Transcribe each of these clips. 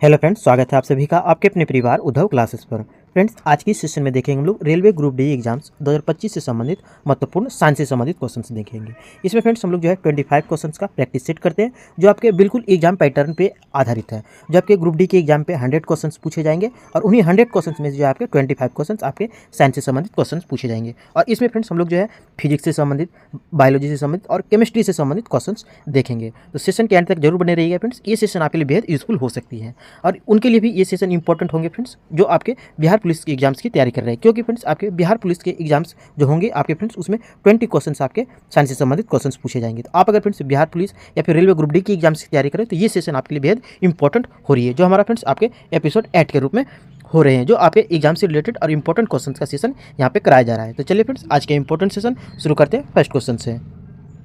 Hello friends, स्वागत है आप सभी का आपके अपने परिवार उद्धव क्लासेस पर। फ्रेंड्स, आज की इस सेशन में देखेंगे हम लोग रेलवे ग्रुप डी एग्जाम्स 2025 से संबंधित महत्वपूर्ण साइंस से संबंधित क्वेश्चंस देखेंगे। इसमें फ्रेंड्स हम लोग जो है 25 क्वेश्चंस का प्रैक्टिस सेट करते हैं जो आपके बिल्कुल एग्जाम पैटर्न पे आधारित है। जो आपके ग्रुप डी के एग्जाम पे 100 क्वेश्चंस पूछे जाएंगे और उन्हीं 100 क्वेश्चंस में जो है आपके 25 क्वेश्चंस आपके साइंस से संबंधित क्वेश्चंस पूछे जाएंगे। और इसमें फ्रेंड्स हम लोग जो है फिजिक्स से संबंधित, बायोलॉजी से संबंधित और केमिस्ट्री से संबंधित क्वेश्चंस देखेंगे। तो सेशन के एंड तक जरूर बने रहिएगा फ्रेंड्स, ये सेशन आपके लिए बेहद यूजफुल हो सकती है और उनके लिए भी ये सेशन इंपॉर्टेंट होंगे फ्रेंड्स जो आपके बिहार पुलिस के एग्जाम्स की तैयारी कर रहे हैं। क्योंकि फ्रेंड्स आपके बिहार पुलिस के एग्जाम्स जो होंगे आपके फ्रेंड्स उसमें 20 क्वेश्चंस आपके साइंस से संबंधित क्वेश्चंस पूछे जाएंगे। तो आप अगर फ्रेंड्स बिहार पुलिस या फिर रेलवे ग्रुप डी की एग्जाम्स की तैयारी करें तो ये सेशन आपके लिए बेहद इंपॉर्टेंट हो रही है, जो हमारा फ्रेंड्स आपके एपिसोड 8 के रूप में हो रहे हैं, जो आपके एग्जाम से रिलेटेड और इंपॉर्टेंट क्वेश्चन का सेशन यहाँ पे कराया जा रहा है। तो चलिए फ्रेंड्स आज के इंपॉर्टेंट सेशन शुरू करते हैं फर्स्ट क्वेश्चन से।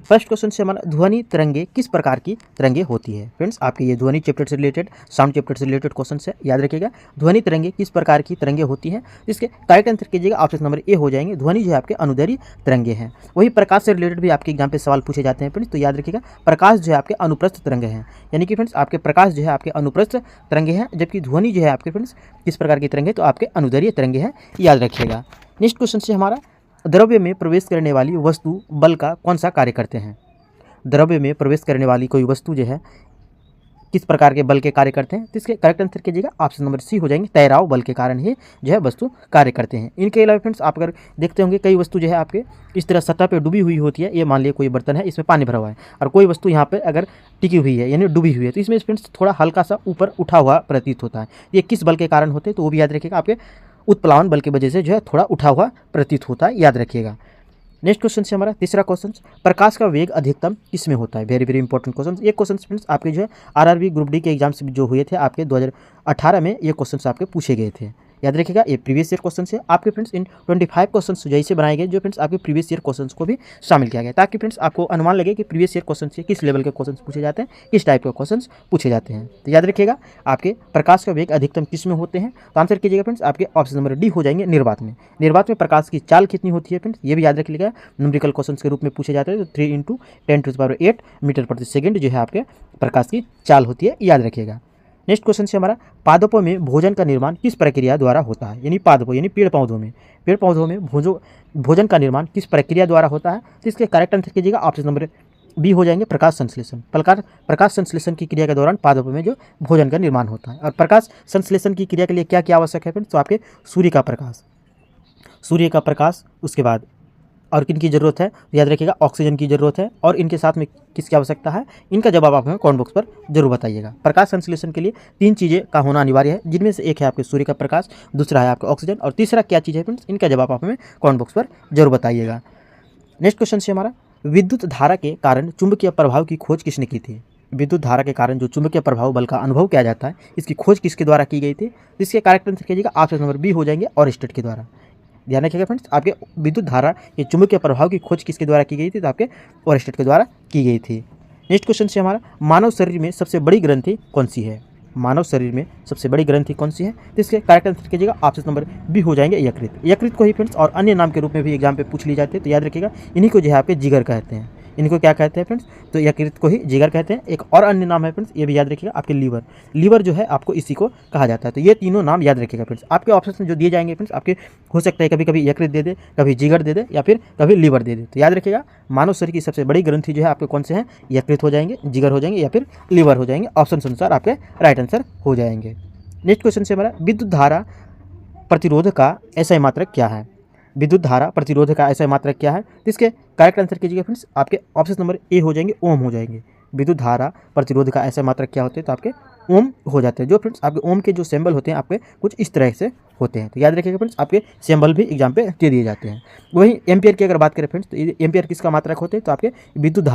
फर्स्ट क्वेश्चन से हमारा ध्वनि तरंगे किस प्रकार की तरंगे होती है। फ्रेंड्स आपके ये ध्वनि चैप्टर से रिलेटेड, साउंड चैप्टर से रिलेटेड क्वेश्चन है, याद रखिएगा। ध्वनि तरंगे किस प्रकार की तरंगे होती हैं, इसके करेक्ट आंसर कीजिएगा। ऑप्शन नंबर ए हो जाएंगे, ध्वनि जो है आपके अनुदैर्घ्य तरंगे हैं। वही प्रकाश से रिलेटेड भी आपके एग्जाम पे सवाल पूछे जाते हैं फ्रेंड्स, तो याद रखिएगा प्रकाश जो है आपके अनुप्रस्थ तरंगे हैं, यानी कि फ्रेंड्स आपके प्रकाश जो है आपके अनुप्रस्थ तरंगे हैं, जबकि ध्वनि जो है आपके फ्रेंड्स किस प्रकार की तरंगे, तो आपके अनुदैर्घ्य तरंगे हैं, याद रखिएगा। नेक्स्ट क्वेश्चन से हमारा द्रव्य में प्रवेश करने वाली वस्तु बल का कौन सा कार्य करते हैं। द्रव्य में प्रवेश करने वाली कोई वस्तु जो है किस प्रकार के बल के कार्य करते हैं, तो इसके करेक्ट आंसर कीजिएगा। ऑप्शन नंबर सी हो जाएंगे, तैराव बल के कारण ही जो है वस्तु कार्य करते हैं। इनके अलावा फ्रेंड्स आप अगर देखते होंगे कई वस्तु जो है आपके इस तरह सतह पे डूबी हुई होती है। ये मान लिया कोई बर्तन है, इसमें पानी भरा हुआ है और कोई वस्तु यहाँ पे अगर टिकी हुई है यानी डूबी हुई है, तो इसमें फ्रेंड्स थोड़ा हल्का सा ऊपर उठा हुआ प्रतीत होता है। ये किस बल के कारण होते हैं, तो वो भी याद रखिएगा, आपके उत्प्लावन बल की वजह से जो है थोड़ा उठा हुआ प्रतीत होता है, याद रखिएगा। नेक्स्ट क्वेश्चन से हमारा तीसरा क्वेश्चन, प्रकाश का वेग अधिकतम किसमें होता है। Very very important question. ये क्वेश्चन फ्रेंड्स आपके जो है आरआरबी ग्रुप डी के एग्जाम्स जो हुए थे आपके 2018 में, ये क्वेश्चन आपके पूछे गए थे, याद रखिएगा। ये प्रीवियस ईयर क्वेश्चन है आपके फ्रेंड्स। इन 25 क्वेश्चन जैसे बनाए गए जो फ्रेंड्स आपके प्रीवियस ईयर क्वेश्चन को भी शामिल किया गया, ताकि फ्रेंड्स आपको अनुमान लगे कि प्रीवियस ईयर क्वेश्चन से किस लेवल के क्वेश्चन पूछे जाते हैं, किस टाइप के क्वेश्चन पूछे जाते हैं। तो याद रखिएगा आपके प्रकाश का वेग अधिकतम किस में होते हैं, तो आंसर कीजिएगा फ्रेंड्स आपके ऑप्शन नंबर डी हो जाएंगे, निर्वात में। निर्वात में प्रकाश की चाल कितनी होती है फ्रेंड्स, ये भी याद रखिएगा, न्यूमेरिकल क्वेश्चन के रूप में पूछे जाते हैं। तो 3 × 10⁸ मीटर प्रति सेकेंड जो है आपके प्रकाश की चाल होती है, याद रखिएगा। नेक्स्ट क्वेश्चन से हमारा पादपों में भोजन का निर्माण किस प्रक्रिया द्वारा होता है, यानी पादपों यानी पेड़ पौधों में भोजन का निर्माण किस प्रक्रिया द्वारा होता है, तो इसके करेक्ट आंसर कीजिएगा। ऑप्शन नंबर बी हो जाएंगे, प्रकाश संश्लेषण। प्रकाश संश्लेषण की क्रिया के दौरान पादपों में जो भोजन का निर्माण होता है। और प्रकाश संश्लेषण की क्रिया के लिए क्या क्या आवश्यक है फ्रेंड्स, तो आपके सूर्य का प्रकाश, उसके बाद और किन की ज़रूरत है, याद रखिएगा ऑक्सीजन की ज़रूरत है। और इनके साथ में किसकी आवश्यकता है, इनका जवाब आप हमें कमेंट बॉक्स पर जरूर बताइएगा। प्रकाश संश्लेषण के लिए 3 चीज़ें का होना अनिवार्य है, जिनमें से एक है आपके सूर्य का प्रकाश, दूसरा है आपका ऑक्सीजन और तीसरा क्या चीज़ है फ्रेंड्स, इनका जवाब आप हमें कमेंट बॉक्स पर जरूर बताइएगा। नेक्स्ट क्वेश्चन से हमारा विद्युत धारा के कारण चुंबकीय प्रभाव की खोज किसने की थी। विद्युत धारा के कारण जो चुंबकीय प्रभाव बल का अनुभव किया जाता है, इसकी खोज किसके द्वारा की गई थी, इसके करेक्ट आंसर कीजिएगा। ऑप्शन नंबर बी हो जाएंगे, ऑरस्टेड के द्वारा। ध्यान रखिएगा फ्रेंड्स, आपके विद्युत धारा के चुंबकीय प्रभाव की खोज किसके द्वारा की गई थी, तो आपके ऑरस्टेड के द्वारा की गई थी। नेक्स्ट क्वेश्चन से हमारा मानव शरीर में सबसे बड़ी ग्रंथि कौन सी है। मानव शरीर में सबसे बड़ी ग्रंथि कौन सी है, तो इसके करेक्ट आंसर कीजिएगा। ऑप्शन नंबर बी हो जाएंगे, यकृत। यकृत को ही फ्रेंड्स और अन्य नाम के रूप में भी एग्जाम पे पूछ ली जाती है, तो याद रखिएगा इन्हीं को जो है आपके जिगर कहते हैं। इनको क्या कहते हैं फ्रेंड्स, तो यकृत को ही जिगर कहते हैं। एक और अन्य नाम है फ्रेंड्स, ये भी याद रखिएगा, आपके लीवर जो है आपको इसी को कहा जाता है। तो ये तीनों नाम याद रखिएगा फ्रेंड्स। आपके ऑप्शन में जो दिए जाएंगे फ्रेंड्स, आपके हो सकता है कभी कभी यकृत दे दे, कभी जिगर दे दे या फिर कभी लीवर दे दे। तो याद रखिएगा मानव शरीर की सबसे बड़ी ग्रंथि जो है आपके कौन से हैं, यकृत हो जाएंगे, जिगर हो जाएंगे या फिर लीवर हो जाएंगे। ऑप्शन अनुसार आपके राइट आंसर हो जाएंगे। नेक्स्ट क्वेश्चन से हमारा विद्युत धारा प्रतिरोध का ऐसा मात्रक क्या है। विद्युत धारा प्रतिरोध का ऐसा मात्रक क्या है, तो इसके करेक्ट आंसर कीजिएगा फ्रेंड्स। आपके ऑप्शन नंबर ए हो जाएंगे, ओम हो जाएंगे। विद्युत धारा प्रतिरोध का ऐसा मात्रक क्या होते हैं, तो आपके ओम हो जाते हैं। जो फ्रेंड्स आपके ओम के जो सिंबल होते हैं आपके कुछ इस तरह से होते हैं, तो याद रखिएगा फ्रेंड्स आपके सिंबल भी एग्जाम पे दे दिए जाते हैं। वही एम्पियर की अगर बात करें फ्रेंड्स, तो एम्पियर किसका मात्रक होते हैं, तो आपके विद्युत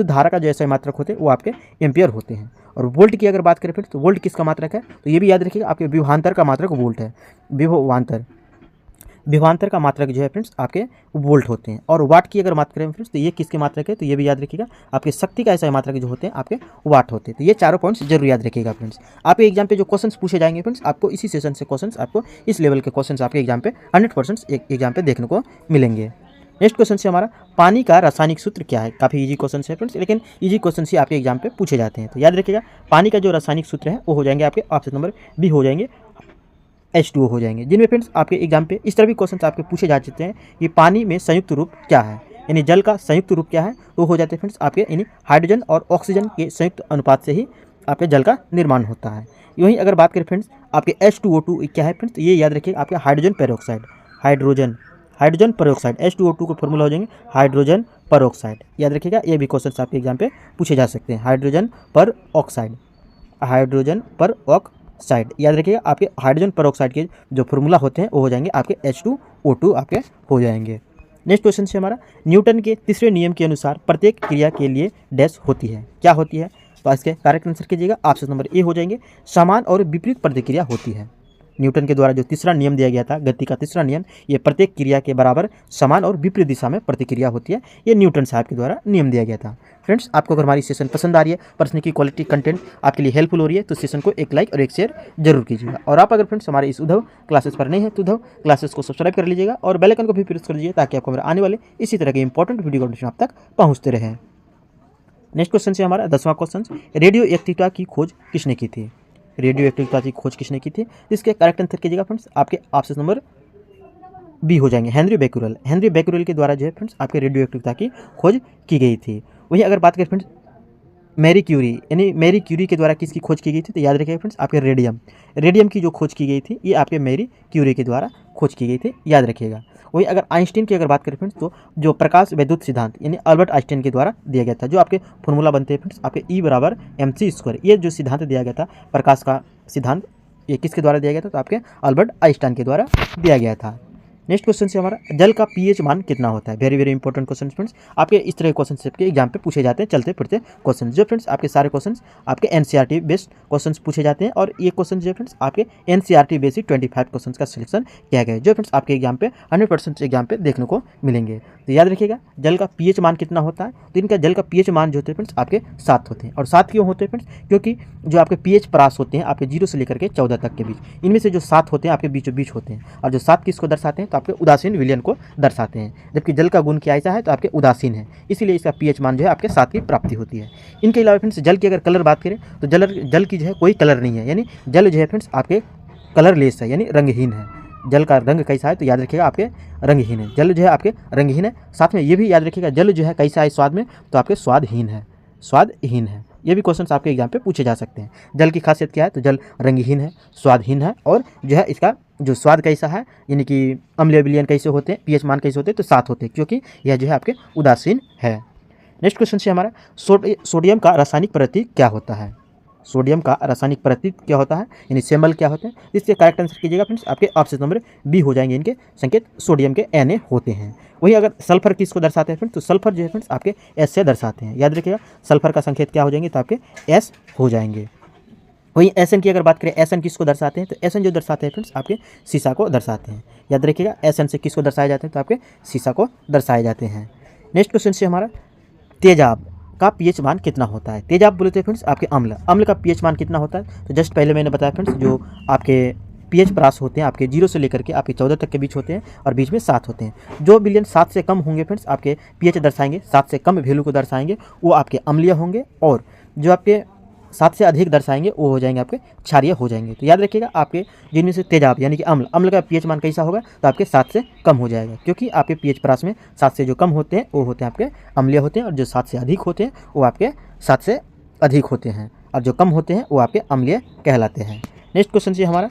धारा का जो ऐसा मात्रक होते हैं वो आपके एम्पियर होते हैं। और वोल्ट की अगर बात करें फ्रेंड्स, तो वोल्ट किसका मात्रक है, तो ये भी याद रखिएगा आपके विभवांतर का मात्रक वोल्ट है। विभवांतर का मात्रक जो है फ्रेंड्स आपके वोल्ट होते हैं। और वाट की अगर बात करें फ्रेंड्स, तो ये किसके मात्रक है, तो ये भी याद रखिएगा आपके शक्ति का ऐसा मात्रक जो होते हैं आपके वाट होते हैं। तो ये चारों पॉइंट्स जरूर याद रखिएगा फ्रेंड्स। आपके एग्जाम पे जो क्वेश्चंस पूछे जाएंगे फ्रेंड्स, आपको इसी सेशन से क्वेश्चंस, आपको इस लेवल के क्वेश्चंस आपके एग्जाम पे 100% एग्जाम पे देखने को मिलेंगे। नेक्स्ट क्वेश्चन से हमारा पानी का रासायनिक सूत्र क्या है। काफ़ी इजी क्वेश्चन है फ्रेंड्स, लेकिन इजी क्वेश्चन ही आपके एग्जाम पे पूछे जाते हैं। तो याद रखिएगा पानी का जो रासायनिक सूत्र है वो हो जाएंगे आपके ऑप्शन नंबर बी हो जाएंगे H2O हो जाएंगे। जिनमें फ्रेंड्स आपके एग्जाम पे इस तरह भी क्वेश्चन आपके पूछे जा सकते हैं कि पानी में संयुक्त रूप क्या है, यानी जल का संयुक्त रूप क्या है। तो हो जाते हैं फ्रेंड्स आपके यानी हाइड्रोजन और ऑक्सीजन के संयुक्त अनुपात से ही आपके जल का निर्माण होता है। वहीं अगर बात करें फ्रेंड्स आपके H2O2 क्या है फ्रेंड्स, ये याद रखिए आपके hydrogen peroxide, hydrogen peroxide H2O2 को फॉर्मूला हो जाएंगे हाइड्रोजन पेरोक्साइड। याद रखिएगा ये भी क्वेश्चन आपके एग्जाम पे पूछे जा सकते हैं। हाइड्रोजन पेरोक्साइड याद रखिएगा आपके हाइड्रोजन पेरोक्साइड के जो फॉर्मूला होते हैं वो हो जाएंगे आपके H2O2 आपके हो जाएंगे। नेक्स्ट क्वेश्चन से हमारा न्यूटन के तीसरे नियम के अनुसार प्रत्येक क्रिया के लिए डैश होती है, क्या होती है। तो इसके करेक्ट आंसर कीजिएगा, ऑप्शन नंबर ए हो जाएंगे समान और विपरीत प्रतिक्रिया होती है। न्यूटन के द्वारा जो तीसरा नियम दिया गया था, गति का तीसरा नियम, ये प्रत्येक क्रिया के बराबर समान और विपरीत दिशा में प्रतिक्रिया होती है। ये न्यूटन साहब के द्वारा नियम दिया गया था। फ्रेंड्स आपको अगर हमारी सेशन पसंद आ रही है, प्रश्न की क्वालिटी कंटेंट आपके लिए हेल्पफुल हो रही है, तो सेशन को एक लाइक और एक शेयर जरूर कीजिएगा। और आप अगर फ्रेंड्स हमारे इस उद्धव क्लासेस पर नहीं है तो उद्धव क्लासेस को सब्सक्राइब कर लीजिएगा और बेल आइकन को भी प्रेस कर लीजिए ताकि आपको मेरे आने वाले इसी तरह के इंपॉर्टेंट वीडियो नोटिफिकेशन आप तक पहुँचते रहें। नेक्स्ट क्वेश्चन से हमारा 10वां क्वेश्चन, रेडियो एक्टिविटी की खोज किसने की थी। रेडियो एक्टिविटी की खोज किसने की थी, इसके करेक्ट आंसर कीजिएगा फ्रेंड्स आपके ऑप्शन नंबर बी हो जाएंगे हेनरी बैक्यूरेल के द्वारा जो है फ्रेंड्स आपके रेडियो एक्टिविटी की खोज की गई थी। वहीं अगर बात करें फ्रेंड्स मैरी क्यूरी के द्वारा किसकी खोज की गई थी, तो याद रखिएगा फ्रेंड्स आपके रेडियम की जो खोज की गई थी ये आपके मैरी क्यूरी के द्वारा खोज की गई थी, याद रखिएगा। वही अगर आइंस्टीन की अगर बात करें फ्रेंड्स तो जो प्रकाश वैद्युत सिद्धांत यानी अल्बर्ट आइंस्टीन के द्वारा दिया गया था, जो आपके फॉर्मूला बनते हैं फ्रेंड्स आपके E = mc², ये जो सिद्धांत दिया गया था प्रकाश का सिद्धांत, ये किसके द्वारा दिया गया था, तो आपके अल्बर्ट आइंस्टाइन के द्वारा दिया गया था। नेक्स्ट क्वेश्चन से हमारा जल का पीएच मान कितना होता है। वेरी इंपॉर्टेंट क्वेश्चन फ्रेंड्स, आपके इस तरह के क्वेश्चन आपके एग्जाम पे पूछे जाते हैं, चलते फिरते क्वेश्चन जो फ्रेंड्स आपके सारे क्वेश्चन आपके एनसीईआरटी बेस्ड क्वेश्चन पूछे जाते हैं। और ये क्वेश्चन जो फ्रेंड्स आपके एनसीईआरटी बेस्ड 25 क्वेश्चन का सिलेक्शन किया गया है, जो फ्रेंड्स आपके एग्जाम पे 100% एग्जाम पे देखने को मिलेंगे। तो याद रखिएगा जल का पीएच मान कितना होता है, तो इनका जल का पीएच मान जो होते हैं फ्रेंड्स आपके 7 होते हैं। और 7 क्यों होते हैं फ्रेंड्स, क्योंकि जो आपके पीएच परास होते हैं आपके 0 से लेकर के 14 तक के बीच, इनमें से जो 7 होते हैं आपके बीचों बीच होते हैं। और जो 7 किसको दर्शाते हैं, तो आपके उदासीन विलयन को दर्शाते हैं। जबकि जल का गुण क्या ऐसा है, तो आपके उदासीन है, इसीलिए इसका पीएच मान जो है आपके 7 की प्राप्ति होती है। इनके अलावा फ्रेंड्स जल की अगर कलर बात करें तो जल की जो है कोई कलर नहीं है, यानी जल जो है फ्रेंड्स आपके कलरलेस है, यानी रंगहीन है। जल का रंग कैसा है, तो याद रखिएगा आपके रंगहीन है। जल जो है आपके रंगहीन है। साथ में ये भी याद रखिएगा जल जो है कैसा है स्वाद में, तो आपके स्वादहीन है। ये भी क्वेश्चन आपके एग्जाम पे पूछे जा सकते हैं। जल की खासियत क्या है, तो जल रंगहीन है, स्वादहीन है, और जो है इसका जो स्वाद कैसा है, यानी कि अम्लीय विलयन कैसे होते हैं, पीएच मान कैसे होते हैं, तो 7 होते हैं, क्योंकि यह जो है आपके उदासीन है। नेक्स्ट क्वेश्चन से हमारा सोडियम का रासायनिक प्रतीक क्या होता है। सोडियम का रासायनिक प्रतीक क्या होता है, यानी सिंबल क्या होते हैं। इसके करेक्ट आंसर कीजिएगा फ्रेंड्स आपके ऑप्शन नंबर बी हो जाएंगे, इनके संकेत सोडियम के Na होते हैं। वहीं अगर सल्फर किसको दर्शाते हैं फ्रेंड्स, तो सल्फर जो है फ्रेंड्स आपके S से दर्शाते हैं। याद रखिएगा सल्फर का संकेत क्या हो जाएंगे, तो आपके S हो जाएंगे। वहीं Sn की अगर बात करें, Sn किसको दर्शाते हैं, तो Sn जो दर्शाते हैं फ्रेंड्स आपके सीसा को दर्शाते हैं। याद रखिएगा Sn से किसको दर्शाए जाते हैं, तो आपके सीसा को दर्शाए जाते हैं। नेक्स्ट क्वेश्चन से हमारा तेजाब का पीएच मान कितना होता है। तेजाब बोलते हैं फ्रेंड्स आपके अम्ल का पीएच मान कितना होता है, तो जस्ट पहले मैंने बताया फ्रेंड्स जो आपके पीएच परास होते हैं आपके 0 से लेकर के आपके 14 तक के बीच होते हैं, और बीच में 7 होते हैं। जो विलयन 7 से कम होंगे फ्रेंड्स आपके पीएच दर्शाएंगे, 7 से कम वैल्यू को दर्शाएंगे, वो आपके अम्लीय होंगे, और जो आपके 7 से अधिक दर्शाएंगे वो हो जाएंगे आपके क्षारीय हो जाएंगे। तो याद रखिएगा आपके जिनमें से तेजाब यानी कि अम्ल का पीएच मान कैसा होगा, तो आपके 7 से कम हो जाएगा, क्योंकि आपके पीएच परास में 7 से जो कम होते हैं वो होते हैं आपके अम्लीय होते हैं, और जो 7 से अधिक होते हैं वो आपके 7 से अधिक होते हैं, और जो कम होते हैं वो आपके अम्लीय कहलाते हैं। नेक्स्ट क्वेश्चन से हमारा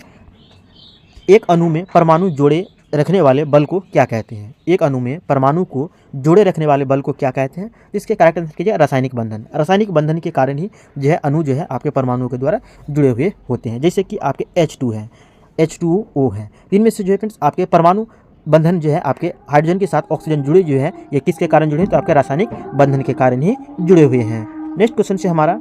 एक अणु में परमाणु जोड़े रखने वाले बल को क्या कहते हैं। एक अणु में परमाणु को जोड़े रखने वाले बल को क्या कहते हैं, इसके करेक्ट आंसर कीजिए रासायनिक बंधन। रासायनिक बंधन के कारण ही जो है अणु जो है आपके परमाणुओं के द्वारा जुड़े हुए होते हैं। जैसे कि आपके H2 है, H2O है, इनमें से जो है फ्रेंड्स आपके परमाणु बंधन जो है आपके हाइड्रोजन के साथ ऑक्सीजन जुड़े जो है, ये किसके कारण जुड़े हैं, तो आपके रासायनिक बंधन के कारण ही जुड़े हुए हैं। नेक्स्ट क्वेश्चन से हमारा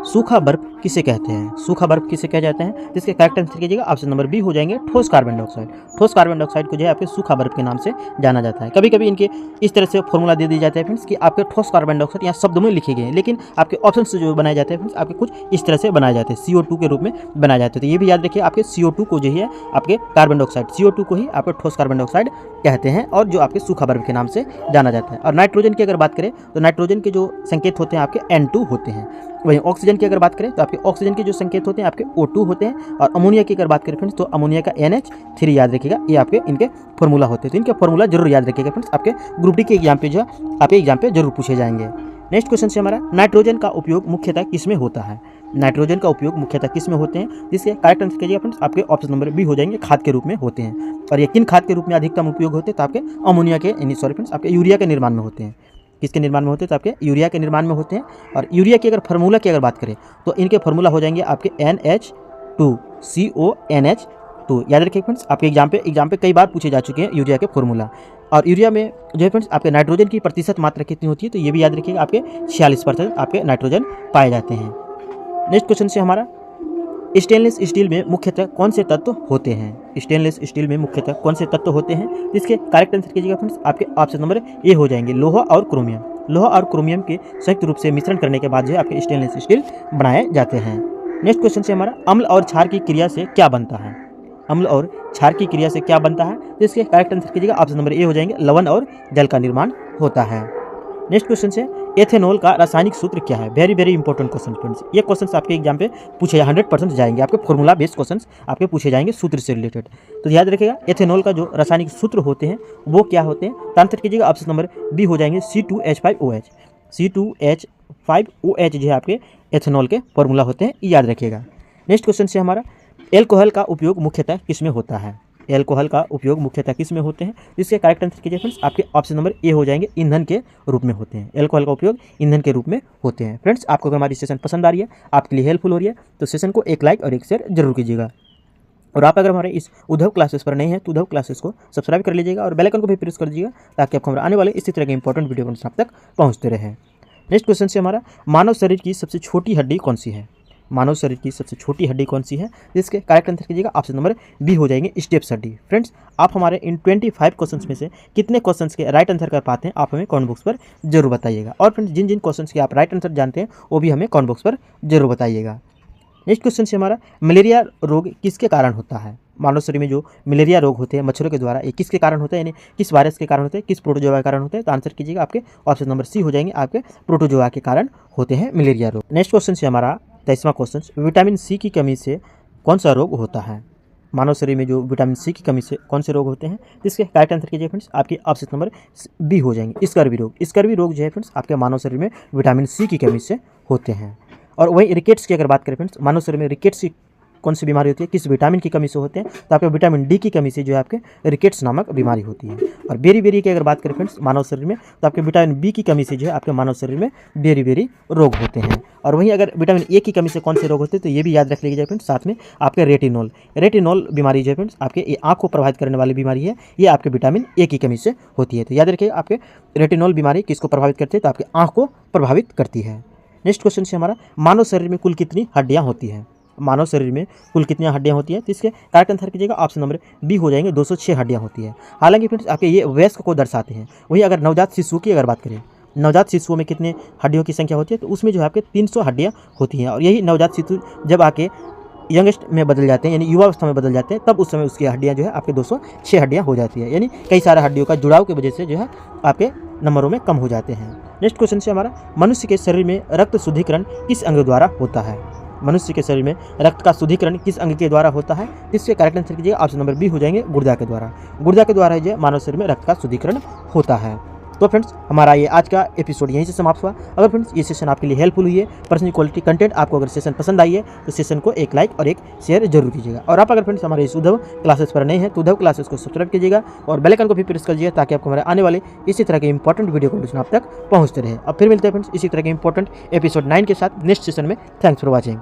सूखा बर्फ किसे कहते हैं? सूखा बर्फ किसे कहा जाता है? जिसके करेक्ट आंसर कीजिएगा ऑप्शन नंबर बी हो जाएंगे ठोस कार्बन डाइऑक्साइड। ठोस कार्बन डाइऑक्साइड को जो है आपके सूखा बर्फ के नाम से जाना जाता है। कभी कभी इनके इस तरह से फॉर्मूला दे दी जाता है फ्रेंड्स कि आपके ठोस कार्बन डाइऑक्साइड यहाँ शब्दों में लिखे गए हैं, लेकिन आपके ऑप्शन से जो बनाए जाते हैं फ्रेंड्स आपके कुछ इस तरह से बनाए जाते हैं, CO2 के रूप में बनाए जाते हैं। तो ये भी याद रखिए, आपके CO2 को जो है आपके कार्बन डाइऑक्साइड, CO2 को ही आपके ठोस कार्बन डाइऑक्साइड कहते हैं और जो आपके सूखा बर्फ के नाम से जाना जाता है। और नाइट्रोजन की अगर बात करें तो नाइट्रोजन के जो संकेत होते हैं आपके N2 होते हैं। वहीं ऑक्सीजन की अगर बात करें तो आपके ऑक्सीजन के जो संकेत होते हैं आपके O2 होते हैं। और अमोनिया की अगर बात करें फ्रेंड्स तो अमोनिया का NH3 याद रखिएगा, ये आपके इनके फॉर्मूला होते हैं। तो इनके फॉर्मूला जरूर याद रखिएगा फ्रेंड्स, आपके ग्रुप डी के एग्जाम पे जो है आपके एग्जाम पे जरूर पूछे जाएंगे। नेक्स्ट क्वेश्चन से हमारा, नाइट्रोजन का उपयोग मुख्यतः किस में होता है? नाइट्रोजन का उपयोग मुख्यतः किस में होते हैं? जिसके करेक्ट आंसर कीजिएगा फ्रेंड्स आपके ऑप्शन नंबर बी हो जाएंगे खाद के रूप में होते हैं। और ये किन खाद के रूप में अधिकतम उपयोग होते हैं? तो आपके अमोनिया के फ्रेंड्स आपके यूरिया के निर्माण में होते हैं। किसके निर्माण में होते हैं? तो आपके यूरिया के निर्माण में होते हैं। और यूरिया की अगर फार्मूला की अगर बात करें तो इनके फार्मूला हो जाएंगे आपके NH2 CONH2। याद रखिए फ्रेंड्स, आपके एग्जाम पे कई बार पूछे जा चुके हैं यूरिया के फार्मूला। और यूरिया में जो है फ्रेंड्स आपके नाइट्रोजन की प्रतिशत मात्रा कितनी होती है? तो ये भी याद रखिएगा, आपके 46% आपके नाइट्रोजन पाए जाते हैं। नेक्स्ट क्वेश्चन से हमारा, स्टेनलेस स्टील में मुख्यतः कौन से तत्व होते हैं? स्टेनलेस स्टील में मुख्यतः कौन से तत्व होते हैं? जिसके करेक्ट आंसर कीजिएगा फ्रेंड्स आपके ऑप्शन नंबर ए हो जाएंगे लोहा और क्रोमियम। लोहा और क्रोमियम के संयुक्त रूप से मिश्रण करने के बाद जो है आपके स्टेनलेस स्टील बनाए जाते हैं। नेक्स्ट क्वेश्चन से हमारा, अम्ल और क्षार की क्रिया से क्या बनता है? अम्ल और क्षार की क्रिया से क्या बनता है? जिसके करेक्ट आंसर कीजिएगा ऑप्शन नंबर ए हो जाएंगे लवण और जल का निर्माण होता है। नेक्स्ट क्वेश्चन से, एथेनॉल का रासायनिक सूत्र क्या है? Very very important question friends, ये क्वेश्चन आपके एग्जाम पे पूछे 100% जाएंगे, आपके फॉर्मूला बेस्ड क्वेश्चन आपके पूछे जाएंगे सूत्र से रिलेटेड। तो याद रखिएगा एथेनॉल का जो रासायनिक सूत्र होते हैं वो क्या होते हैं? तो आंसर कीजिएगा ऑप्शन नंबर बी हो जाएंगे C2H5OH। C2H5OH जो है आपके एथेनॉल के फॉर्मूला होते हैं, याद रखिएगा। नेक्स्ट क्वेश्चन से हमारा, एल्कोहल का उपयोग मुख्यतः किस में होता है? एल्कोहल का उपयोग मुख्यतः किस में होते हैं? जिसके करेक्ट आंसर कीजिए फ्रेंड्स आपके ऑप्शन नंबर ए हो जाएंगे ईंधन के रूप में होते हैं। एल्कोहल का उपयोग ईंधन के रूप में होते हैं। फ्रेंड्स, आपको अगर हमारी सेशन पसंद आ रही है, आपके लिए हेल्पफुल हो रही है, तो सेशन को एक लाइक और एक शेयर जरूर कीजिएगा। और आप अगर हमारे इस उद्धव क्लासेस पर नए हैं तो उद्धव क्लासेस को सब्सक्राइब कर लीजिएगा और बेल आइकन को भी प्रेस कर दीजिएगा ताकि आपको हमारे आने वाले इसी तरह के इंपॉर्टेंट वीडियो आप तक पहुँचते रहे। नेक्स्ट क्वेश्चन से हमारा, मानव शरीर की सबसे छोटी हड्डी कौन सी है? मानव शरीर की सबसे छोटी हड्डी कौन सी है? जिसके करेक्ट आंसर कीजिएगा ऑप्शन नंबर बी हो जाएंगे स्टेप्स हड्डी। फ्रेंड्स, आप हमारे इन 25 क्वेश्चंस में से कितने क्वेश्चंस के राइट आंसर कर पाते हैं आप हमें कमेंट बॉक्स पर जरूर बताइएगा। और फ्रेंड्स, जिन जिन क्वेश्चंस के आप राइट आंसर जानते हैं वो भी हमें कमेंट बॉक्स पर जरूर बताइएगा। नेक्स्ट क्वेश्चन से हमारा, मलेरिया रोग किसके कारण होता है? मानव शरीर में जो मलेरिया रोग होते हैं मच्छरों के द्वारा, ये किसके कारण होते हैं, यानी किस वायरस के कारण होते हैं, किस प्रोटोजोआ के कारण होते हैं? तो आंसर कीजिएगा आपके ऑप्शन नंबर सी हो जाएंगे, आपके प्रोटोजोआ के कारण होते हैं मलेरिया रोग। नेक्स्ट क्वेश्चन से हमारा 23वां क्वेश्चन, विटामिन सी की कमी से कौन सा रोग होता है? मानव शरीर में जो विटामिन सी की कमी से कौन से रोग होते हैं? जिसके करेक्ट आंसर कीजिए फ्रेंड्स आपके ऑप्शन नंबर बी हो जाएंगे स्कर्वी रोग। स्कर्वी रोग जो है फ्रेंड्स आपके मानव शरीर में विटामिन सी की कमी से होते हैं। और वहीं रिकेट्स की अगर बात करें फ्रेंड्स, मानव शरीर में रिकेट्स की कौन सी बीमारी होती है, किस विटामिन की कमी से होते हैं? तो आपके विटामिन डी की कमी से जो है आपके रिकेट्स नामक बीमारी होती है। और बेरी की अगर बात करें फ्रेंड्स मानव शरीर में, तो आपके विटामिन बी की कमी से जो है आपके मानव शरीर में बेरी रोग होते हैं। और वहीं अगर विटामिन ए की कमी से कौन से रोग होते हैं तो ये भी याद रख लीजिए फ्रेंड्स। साथ में आपके रेटिनॉल बीमारी जो है फ्रेंड्स आपके ये आँख को प्रभावित करने वाली बीमारी है, ये आपके विटामिन ए की कमी से होती है। तो याद रखिए आपके रेटिनॉल बीमारी किसको प्रभावित करती है? तो आपके आँख को प्रभावित करती है। नेक्स्ट क्वेश्चन से हमारा, मानव शरीर में कुल कितनी हड्डियाँ होती हैं? मानव शरीर में कुल कितनी हड्डियाँ होती हैं? तो इसके करेक्ट आंसर कीजिएगा ऑप्शन नंबर बी हो जाएंगे 206 हड्डियाँ होती है। हालांकि फ्रेंड्स आपके ये वयस्क को दर्शाते हैं। वहीं अगर नवजात शिशु की अगर बात करें, नवजात शिशुओं में कितने हड्डियों की संख्या होती है? तो उसमें जो है आपके 300 हड्डियाँ होती हैं। और यही नवजात शिशु जब आके यंगेस्ट में बदल जाते हैं, यानी युवावस्था में बदल जाते हैं, तब उस समय उसकी हड्डियाँ जो है आपके 206 हड्डियाँ हो जाती है। यानी कई सारे हड्डियों का जुड़ाव की वजह से जो है आपके नंबरों में कम हो जाते हैं। नेक्स्ट क्वेश्चन से हमारा, मनुष्य के शरीर में रक्त शुद्धिकरण किस अंग द्वारा होता है? मनुष्य के शरीर में रक्त का शुद्धिकरण किस अंग के द्वारा होता है? इससे करेक्ट आंसर कीजिएगा ऑप्शन नंबर बी हो जाएंगे गुर्दा के द्वारा। गुर्दा के द्वारा जो मानव शरीर में रक्त का शुद्धिकरण होता है। तो फ्रेंड्स, हमारा ये आज का एपिसोड यहीं से समाप्त हुआ। अगर फ्रेंड्स ये सेशन आपके लिए हेल्पफुल हुई है, पर्सनल क्वालिटी कंटेंट आपको अगर सेशन पसंद आई है तो सेशन को एक लाइक और एक शेयर जरूर कीजिएगा। और आप अगर फ्रेंड्स हमारे इस उद्धव क्लासेस पर नए हैं तो उद्धव क्लासेस को सब्सक्राइब कीजिएगा और बेल आइकन को भी प्रेस कीजिए ताकि आपको हमारे आने वाले इसी तरह के इंपॉर्टेंट वीडियो को आप तक पहुँचते रहे। अब फिर मिलते हैं फ्रेंड्स इसी तरह के इंपॉर्टेंट एपिसोड 9 के साथ नेक्स्ट सेशन में। Thanks for watching.